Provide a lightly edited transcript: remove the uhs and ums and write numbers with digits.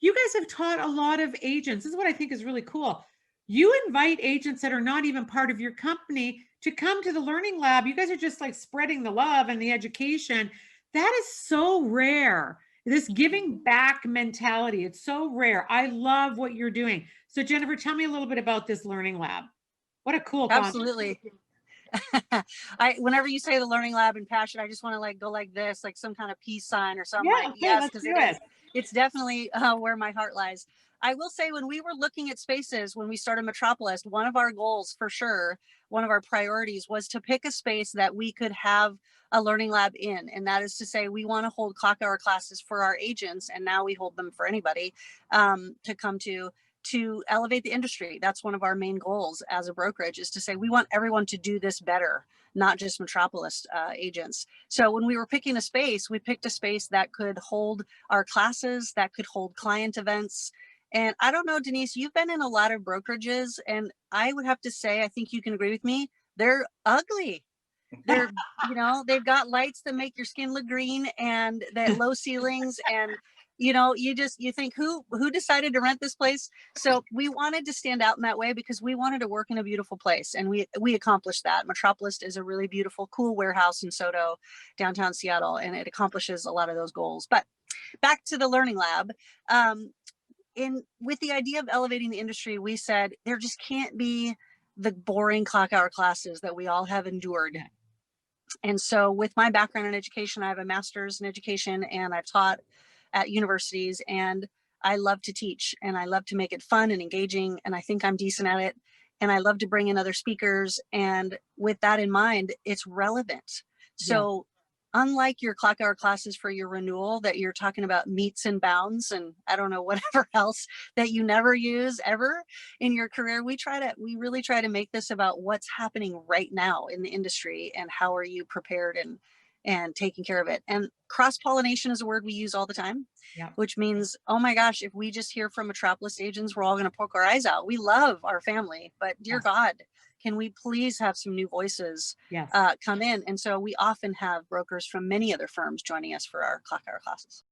you guys have taught a lot of agents. This is what I think is really cool. You invite agents that are not even part of your company to come to the learning lab. You guys are just like spreading the love and the education. That is so rare. This giving back mentality. It's so rare. I love what you're doing. So Jennifer, tell me a little bit about this learning lab. What a cool concept. Absolutely. Whenever you say the learning lab and passion, I just want to like go like this, like some kind of peace sign or something, Yeah, like, okay, yes, let's because do it it. is. It's definitely where my heart lies. I will say, when we were looking at spaces, when we started Metropolis, one of our goals for sure, one of our priorities was to pick a space that we could have a learning lab in. And that is to say, we want to hold clock hour classes for our agents. And now we hold them for anybody to come to elevate the industry. That's one of our main goals as a brokerage, is to say we want everyone to do this better, not just Metropolis agents. So when we were picking a space, we picked a space that could hold our classes, that could hold client events. And I don't know, Denise, you've been in a lot of brokerages, and I would have to say, I think you can agree with me, they're ugly. They're, they've got lights that make your skin look green, and that low ceilings, and you think, who decided to rent this place? So we wanted to stand out in that way, because we wanted to work in a beautiful place, and we accomplished that. Metropolis is a really beautiful, cool warehouse in SoDo, downtown Seattle, and it accomplishes a lot of those goals. But back to the learning lab. With the idea of elevating the industry, we said there just can't be the boring clock hour classes that we all have endured. And so with my background in education, I have a master's in education, and I've taught at universities, and I love to teach, and I love to make it fun and engaging, and I think I'm decent at it. And I love to bring in other speakers. And with that in mind, it's relevant. Yeah. So unlike your clock hour classes for your renewal that you're talking about meets and bounds and I don't know, whatever else that you never use ever in your career, we really try to make this about what's happening right now in the industry, and how are you prepared and taking care of it. And cross-pollination is a word we use all the time, Yeah. which means, oh my gosh, if we just hear from Metropolis agents, we're all going to poke our eyes out. We love our family, but dear Yes. God, can we please have some new voices Yes. come in? And so we often have brokers from many other firms joining us for our clock hour classes.